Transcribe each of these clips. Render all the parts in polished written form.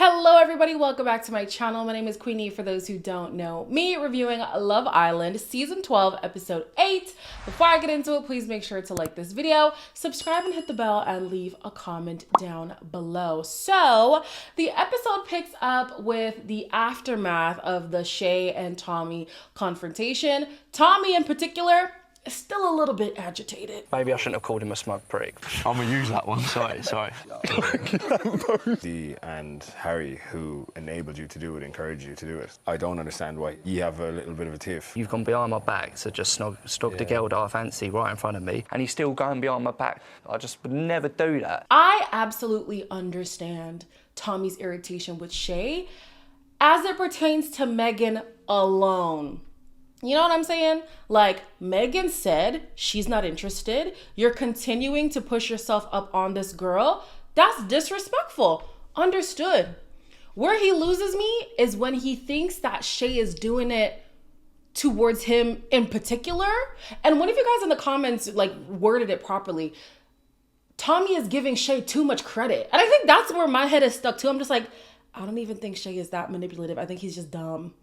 Hello everybody, welcome back to my channel. My name is Queenie for those who don't know me, reviewing Love Island season 12 episode 8. Before I get into it, please make sure to like this video, subscribe and hit the bell and leave a comment down below. So the episode picks up with the aftermath of the Shay and Tommy confrontation. Tommy in particular is still a little bit agitated. Maybe I shouldn't have called him a smug prick. I'm gonna use that one, sorry. Dee and Harry, who enabled you to do it, encouraged you to do it. I don't understand why you have a little bit of a tiff. You've gone behind my back to just stalk the girl that I fancy right in front of me, and he's still going behind my back. I just would never do that. I absolutely understand Tommy's irritation with Shay as it pertains to Megan alone. You know what I'm saying? Like, Megan said she's not interested. You're continuing to push yourself up on this girl. That's disrespectful. Understood. Where he loses me is when he thinks that Shay is doing it towards him in particular. And one of you guys in the comments like worded it properly. Tommy is giving Shay too much credit. And I think that's where my head is stuck too. I'm just like, I don't even think Shay is that manipulative. I think he's just dumb.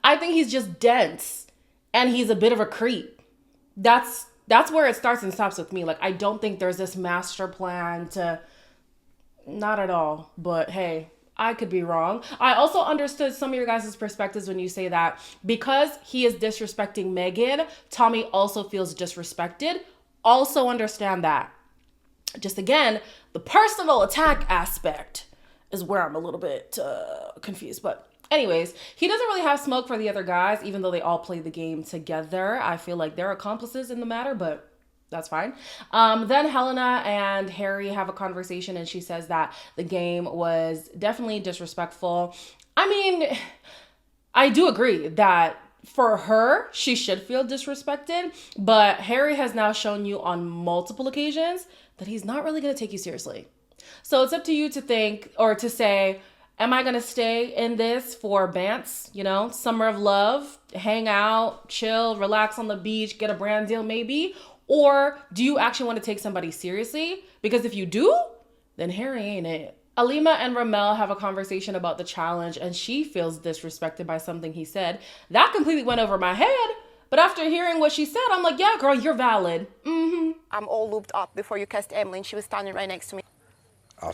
I think he's just dense and he's a bit of a creep. That's where it starts and stops with me. Like, I don't think there's this master plan to, not at all, but hey, I could be wrong. I also understood some of your guys' perspectives when you say that because he is disrespecting Megan, Tommy also feels disrespected. Also understand that. Just again, the personal attack aspect is where I'm a little bit confused. But anyways, he doesn't really have smoke for the other guys, even though they all play the game together. I feel like they're accomplices in the matter, but that's fine. Then Helena and Harry have a conversation and she says that the game was definitely disrespectful. I mean, I do agree that for her, she should feel disrespected, but Harry has now shown you on multiple occasions that he's not really going to take you seriously. So it's up to you to think or to say, am I going to stay in this for Bants, you know, summer of love, hang out, chill, relax on the beach, get a brand deal maybe? Or do you actually want to take somebody seriously? Because if you do, then Harry ain't it. Alima and Ramel have a conversation about the challenge and she feels disrespected by something he said. That completely went over my head. But after hearing what she said, I'm like, yeah, girl, you're valid. I'm all looped up before you kissed Emily and she was standing right next to me.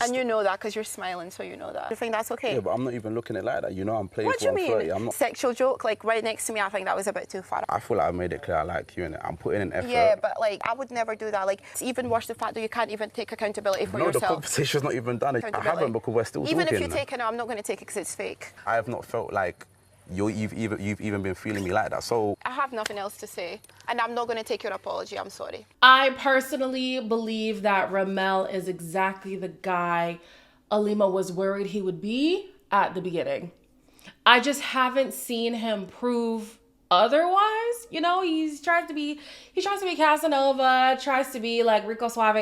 And you know that because you're smiling, so you know that. You think that's okay? Yeah, but I'm not even looking at it like that. You know, I'm playing What do for you 30. mean? I'm not. Sexual joke, like right next to me, I think that was a bit too far. I feel like I made it clear I like you and I'm putting in effort. Yeah, but like, I would never do that. Like, it's even worse the fact that you can't even take accountability for No, the yourself. conversation's not even done. I haven't because we're still Even talking. if you take it, no, I'm not going to take it because it's fake. I have not felt like you've even been feeling me like that. So I have nothing else to say, and I'm not going to take your apology. I'm sorry. I personally believe that Ramel is exactly the guy Alima was worried he would be at the beginning. I just haven't seen him prove otherwise. You know, he tries to be Casanova, tries to be like Rico Suave.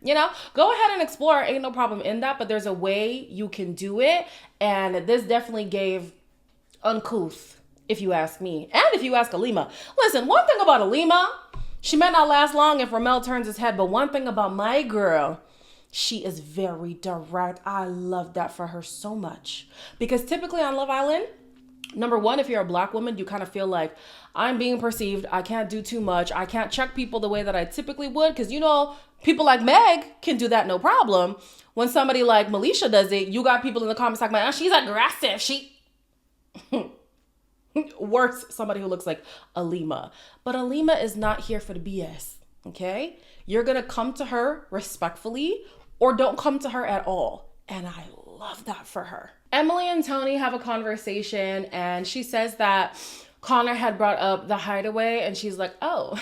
You know, go ahead and explore. Ain't no problem in that, but there's a way you can do it. And this definitely gave uncouth, if you ask me. And if you ask Alima. Listen, one thing about Alima, she might not last long if Ramel turns his head, but one thing about my girl, she is very direct. I love that for her so much. Because typically on Love Island, number one, if you're a black woman, you kind of feel like I'm being perceived. I can't do too much. I can't check people the way that I typically would. Because, you know, people like Meg can do that no problem. When somebody like Melisha does it, you got people in the comments talking about, oh, she's aggressive. Worse, somebody who looks like Alima. But Alima is not here for the BS, okay? You're going to come to her respectfully or don't come to her at all. And I love that for her. Emily and Tony have a conversation and she says that Connor had brought up the hideaway and she's like, oh,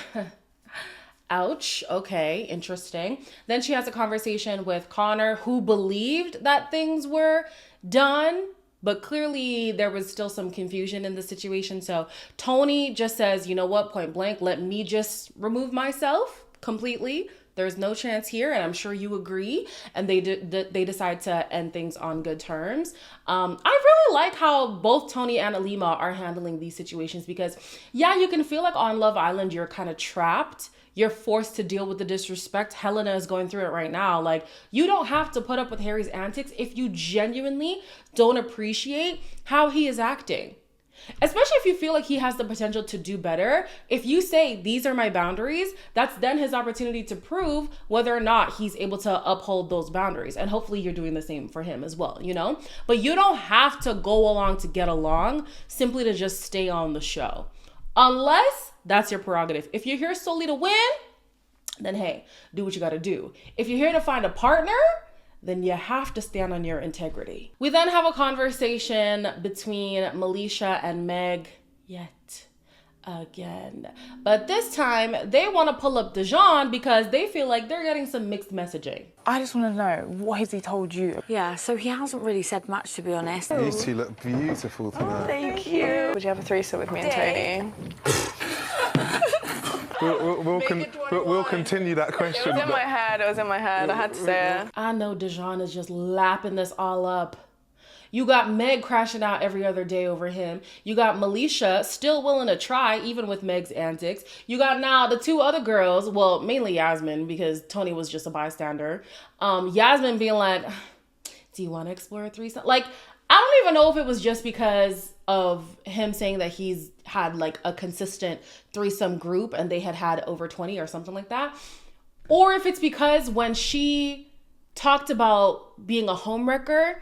ouch. Okay, interesting. Then she has a conversation with Connor who believed that things were done, but clearly there was still some confusion in the situation. So Tony just says, you know what, point blank, let me just remove myself completely. There's no chance here, and I'm sure you agree. And they decide to end things on good terms. I really like how both Tony and Alima are handling these situations because, yeah, you can feel like on Love Island you're kind of trapped. You're forced to deal with the disrespect. Helena is going through it right now. Like, you don't have to put up with Harry's antics if you genuinely don't appreciate how he is acting. Especially if you feel like he has the potential to do better. If you say, these are my boundaries, that's then his opportunity to prove whether or not he's able to uphold those boundaries. And hopefully you're doing the same for him as well, you know? But you don't have to go along to get along simply to just stay on the show. Unless that's your prerogative. If you're here solely to win, then hey, do what you gotta do. If you're here to find a partner, then you have to stand on your integrity. We then have a conversation between Melisha and Meg yet again. But this time, they want to pull up Deon because they feel like they're getting some mixed messaging. I just want to know, what has he told you? Yeah, so he hasn't really said much, to be honest. You two look beautiful tonight. Thank you. Would you have a threesome with me and Tony? We'll continue that question. It was in my head. I had to say it. I know Deon is just lapping this all up. You got Meg crashing out every other day over him. You got Melisha still willing to try, even with Meg's antics. You got now the two other girls, well, mainly Yasmin, because Tony was just a bystander. Yasmin being like, do you want to explore a threesome? Like, I don't even know if it was just because of him saying that he's had like a consistent threesome group and they had over 20 or something like that. Or if it's because when she talked about being a homewrecker,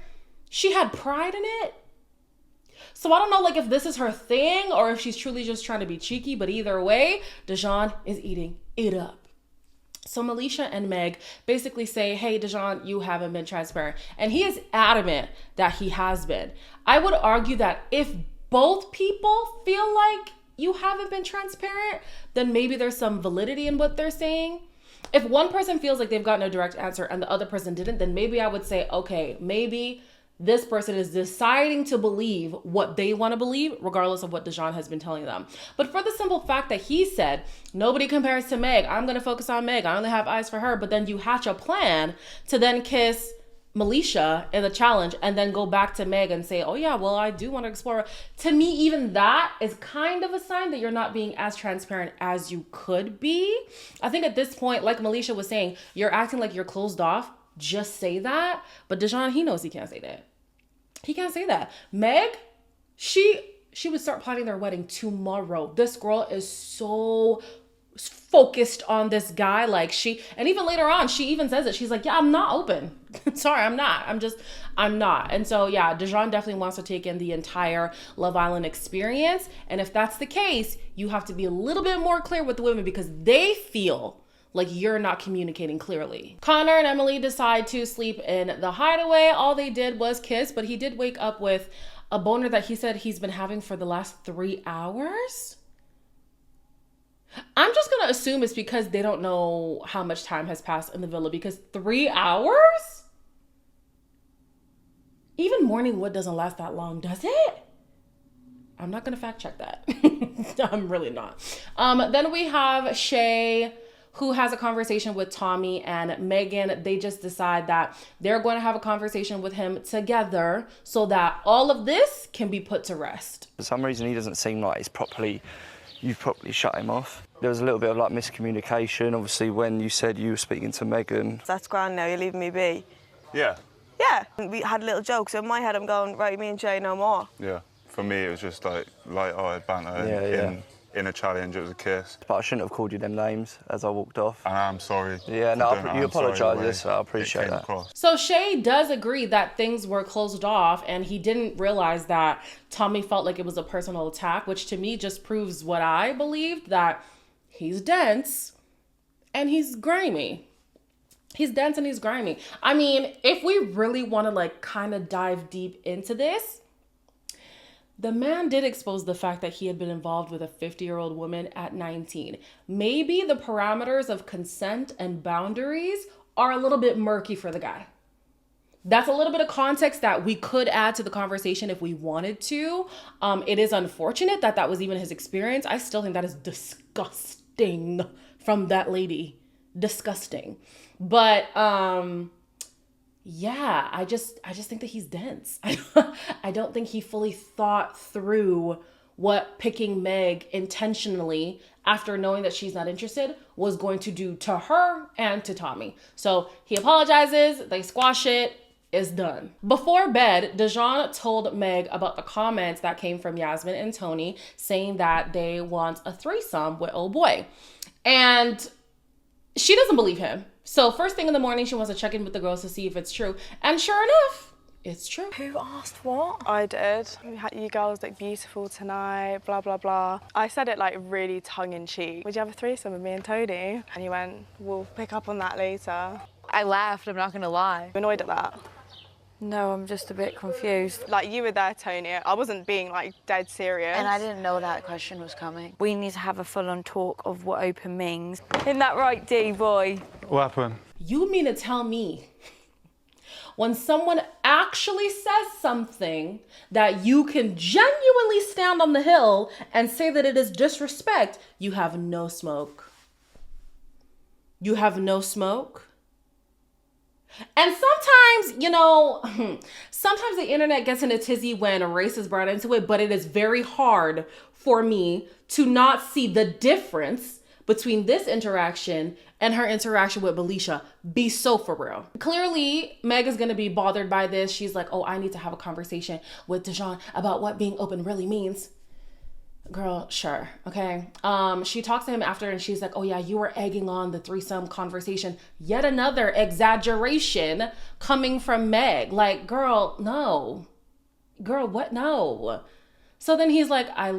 she had pride in it. So I don't know like if this is her thing or if she's truly just trying to be cheeky, but either way, Deon is eating it up. So Melisha and Meg basically say, hey, Deon, you haven't been transparent. And he is adamant that he has been. I would argue that if both people feel like you haven't been transparent, then maybe there's some validity in what they're saying. If one person feels like they've gotten a direct answer and the other person didn't, then maybe I would say, okay, maybe this person is deciding to believe what they want to believe, regardless of what Deon has been telling them. But for the simple fact that he said, nobody compares to Meg, I'm going to focus on Meg, I only have eyes for her, but then you hatch a plan to then kiss Melisha in the challenge and then go back to Meg and say, oh yeah, well, I do want to explore. To me, even that is kind of a sign that you're not being as transparent as you could be. I think at this point, like Melisha was saying, you're acting like you're closed off. Just say that. But Deon, he knows he can't say that. He can't say that. Meg, she would start planning their wedding tomorrow. This girl is so focused on this guy. Like and even later on, she even says it. She's like, yeah, I'm not open. Sorry, I'm not. I'm not. And so, yeah, Deon definitely wants to take in the entire Love Island experience. And if that's the case, you have to be a little bit more clear with the women because they feel like you're not communicating clearly. Connor and Emily decide to sleep in the hideaway. All they did was kiss, but he did wake up with a boner that he said he's been having for the last 3 hours. I'm just gonna assume it's because they don't know how much time has passed in the villa because 3 hours? Even morning wood doesn't last that long, does it? I'm not gonna fact check that. I'm really not. Then we have Shay, who has a conversation with Tommy and Megan. They just decide that they're going to have a conversation with him together so that all of this can be put to rest. For some reason, he doesn't seem like you've properly shut him off. There was a little bit of like miscommunication, obviously, when you said you were speaking to Megan. That's grand now, you're leaving me be. Yeah. Yeah. We had a little joke, so in my head I'm going, right, me and Jay no more. Yeah. For me, it was just like light-hearted banter in a challenge. It was a kiss. But I shouldn't have called you them names as I walked off. And I'm sorry. Yeah, no, you apologise, so I appreciate that. Across. So Shay does agree that things were closed off and he didn't realize that Tommy felt like it was a personal attack, which to me just proves what I believed, that he's dense and he's grimy. He's dense and he's grimy. I mean, if we really want to like kind of dive deep into this, the man did expose the fact that he had been involved with a 50-year-old woman at 19. Maybe the parameters of consent and boundaries are a little bit murky for the guy. That's a little bit of context that we could add to the conversation if we wanted to. It is unfortunate that was even his experience. I still think that is disgusting from that lady disgusting. But yeah, I just think that he's dense. I don't think he fully thought through what picking Meg intentionally after knowing that she's not interested was going to do to her and to Tommy. So he apologizes, they squash it, it's done. Before bed, Dejon told Meg about the comments that came from Yasmin and Tony saying that they want a threesome with old boy. And she doesn't believe him. So first thing in the morning, she wants to check in with the girls to see if it's true. And sure enough, it's true. Who asked what? I did. You girls look beautiful tonight, blah, blah, blah. I said it like really tongue-in-cheek. Would you have a threesome with me and Tony? And he went, we'll pick up on that later. I laughed, I'm not gonna lie. I'm annoyed at that. No, I'm just a bit confused. Like, you were there, Tony. I wasn't being like dead serious. And I didn't know that question was coming. We need to have a full-on talk of what open means. Isn't that right, D-boy? What happened? You mean to tell me when someone actually says something that you can genuinely stand on the hill and say that it is disrespect, you have no smoke? You have no smoke? And sometimes, you know, sometimes the internet gets in a tizzy when race is brought into it, but it is very hard for me to not see the difference between this interaction and her interaction with Belisha. Be so for real. Clearly, Meg is gonna be bothered by this. She's like, oh, I need to have a conversation with Dejon about what being open really means. Girl, sure, okay. She talks to him after and she's like, oh yeah, you were egging on the threesome conversation. Yet another exaggeration coming from Meg. Like, girl, no. Girl, what? No. So then he's like, I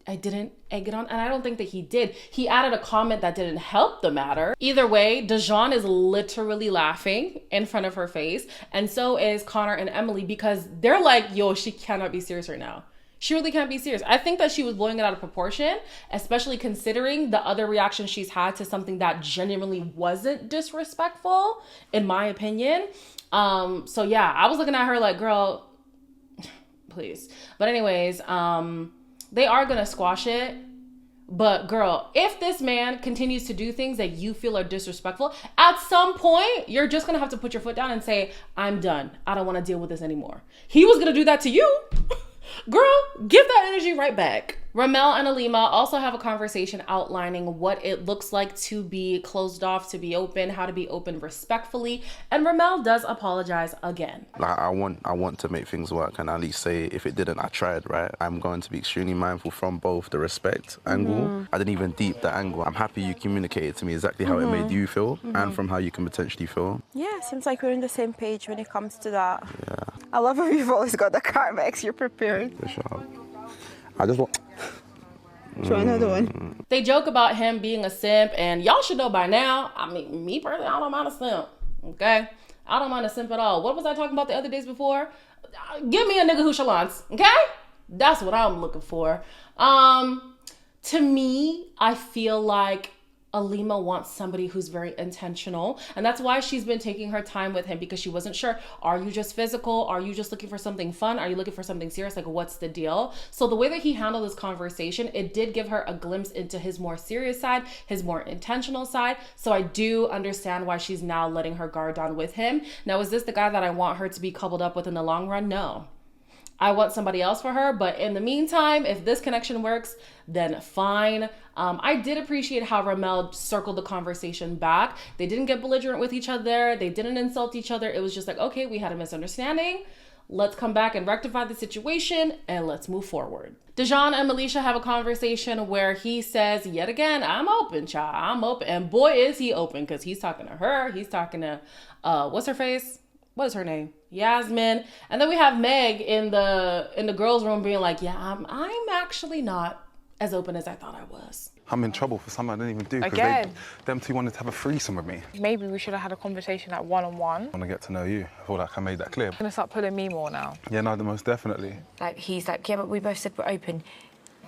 didn't egg it on. And I don't think that he did. He added a comment that didn't help the matter. Either way, Dejon is literally laughing in front of her face. And so is Connor and Emily because they're like, yo, she cannot be serious right now. She really can't be serious. I think that she was blowing it out of proportion, especially considering the other reactions she's had to something that genuinely wasn't disrespectful, in my opinion. So yeah, I was looking at her like, girl, please. But anyways, they are gonna squash it. But girl, if this man continues to do things that you feel are disrespectful, at some point, you're just gonna have to put your foot down and say, I'm done. I don't wanna deal with this anymore. He was gonna do that to you. Girl, give that energy right back. Ramel and Alima also have a conversation outlining what it looks like to be closed off, to be open, how to be open respectfully. And Ramel does apologize again. Like, I want to make things work and at least say if it didn't, I tried, right? I'm going to be extremely mindful from both the respect angle. I didn't even deep the angle. I'm happy you communicated to me exactly how it made you feel and from how you can potentially feel. Yeah, seems like we're on the same page when it comes to that. Yeah. I love how you've always got the Carmex, you're prepared. For sure. I just want... Try another one. They joke about him being a simp, and y'all should know by now, I mean, me personally, I don't mind a simp, okay? I don't mind a simp at all. What was I talking about the other days before? Give me a nigga who shalons, okay? That's what I'm looking for. To me, I feel like Alima wants somebody who's very intentional. And that's why she's been taking her time with him, because she wasn't sure, are you just physical? Are you just looking for something fun? Are you looking for something serious? Like, what's the deal? So the way that he handled this conversation, it did give her a glimpse into his more serious side, his more intentional side. So I do understand why she's now letting her guard down with him. Now, is this the guy that I want her to be coupled up with in the long run? No. I want somebody else for her, but in the meantime, if this connection works, then fine. I did appreciate how Ramel circled the conversation back. They didn't get belligerent with each other. They didn't insult each other. It was just like, okay, we had a misunderstanding. Let's come back and rectify the situation and let's move forward. Dejon and Melisha have a conversation where he says, yet again, I'm open, child. I'm open. And boy, is he open, because he's talking to her. He's talking to, what's her face? What is her name? Yasmin. And then we have Meg in the girls' room being like, yeah, I'm actually not as open as I thought I was. I'm in trouble for something I didn't even do. Again? Them two wanted to have a threesome with me. Maybe we should have had a conversation like one-on-one. I want to get to know you. I feel like I made that clear. I'm gonna start pulling me more now. Yeah, no, most definitely. Like, he's like, yeah, but we both said we're open.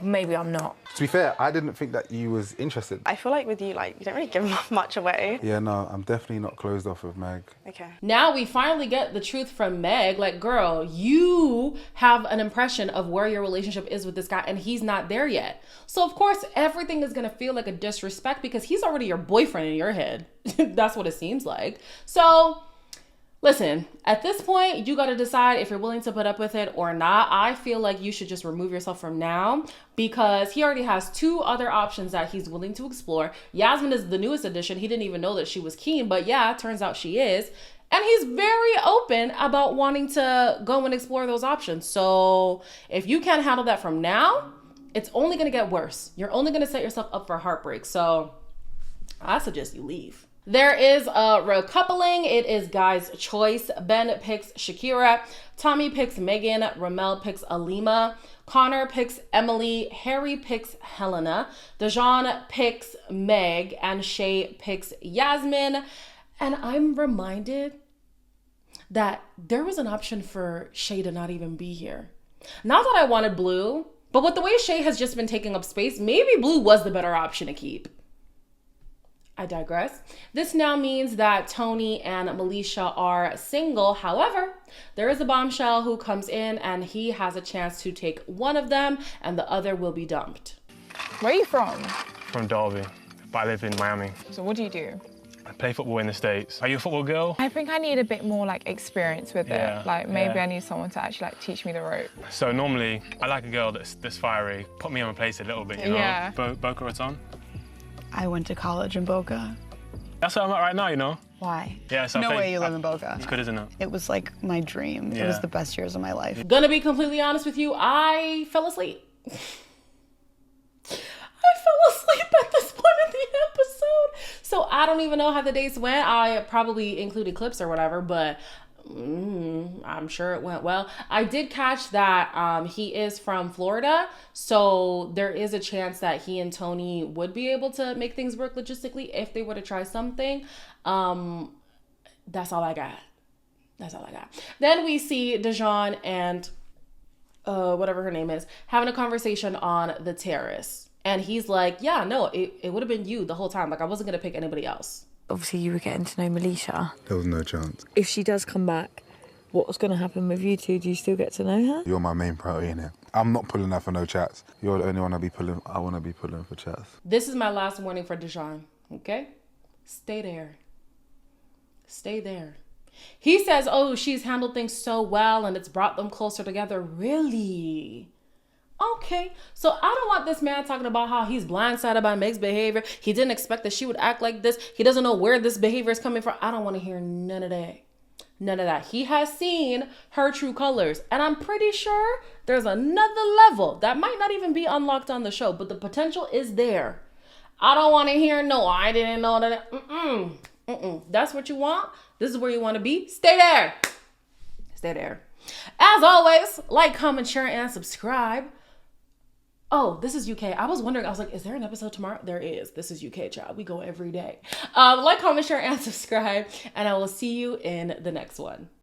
maybe I'm not. To be fair, I didn't think that you was interested. I feel like with you, like, you don't really give much away. Yeah, no, I'm definitely not closed off with Meg. Okay. Now we finally get the truth from Meg. Like, girl, you have an impression of where your relationship is with this guy and he's not there yet. So of course, everything is gonna feel like a disrespect because he's already your boyfriend in your head. That's what it seems like. So listen, at this point, you got to decide if you're willing to put up with it or not. I feel like you should just remove yourself from now because he already has 2 other options that he's willing to explore. Yasmin is the newest addition. He didn't even know that she was keen, but yeah, turns out she is. And he's very open about wanting to go and explore those options. So if you can't handle that from now, it's only going to get worse. You're only going to set yourself up for heartbreak. So I suggest you leave. There is a recoupling. It is Guy's choice. Ben picks Shakira. Tommy picks Megan. Ramel picks Alima. Connor picks Emily. Harry picks Helena. Dejon picks Meg. And Shay picks Yasmin. And I'm reminded that there was an option for Shay to not even be here. Not that I wanted Blue, but with the way Shay has just been taking up space, maybe Blue was the better option to keep. I digress. This now means that Tony and Melisha are single. However, there is a bombshell who comes in and he has a chance to take one of them and the other will be dumped. Where are you from? From Derby, but I live in Miami. So what do you do? I play football in the States. Are you a football girl? I think I need a bit more like experience with it. Like maybe I need someone to actually like teach me the rope. So normally I like a girl that's fiery. Put me on my place a little bit, you know? Yeah. Boca Raton. I went to college in Boca. That's where I'm at right now, you know? Why? Yeah, so no way you live in Boca. It's good, isn't it? It was like my dream. Yeah. It was the best years of my life. Gonna be completely honest with you, I fell asleep. I fell asleep at this point in the episode. So I don't even know how the dates went. I probably included clips or whatever, but I'm sure it went well. I did catch that he is from Florida, so there is a chance that he and Tony would be able to make things work logistically if they were to try something. That's all I got. That's all I got. Then we see Dejon and whatever her name is having a conversation on the terrace, and he's like, yeah, no, it would have been you the whole time. Like, I wasn't gonna pick anybody else. Obviously, you were getting to know Melisha. There was no chance. If she does come back, what's going to happen with you two? Do you still get to know her? You're my main priority, innit? I'm not pulling her for no chats. You're the only one I want to be pulling for chats. This is my last warning for Dejon, okay? Stay there. Stay there. He says, oh, she's handled things so well and it's brought them closer together. Really? Okay, so I don't want this man talking about how he's blindsided by Meg's behavior. He didn't expect that she would act like this. He doesn't know where this behavior is coming from. I don't want to hear none of that. None of that. He has seen her true colors. And I'm pretty sure there's another level that might not even be unlocked on the show, but the potential is there. I don't want to hear, no, I didn't know that. That's what you want. This is where you want to be. Stay there. Stay there. As always, like, comment, share, and subscribe. Oh, this is UK. I was wondering, I was like, is there an episode tomorrow? There is. This is UK, child. We go every day. Like, comment, share, and subscribe. And I will see you in the next one.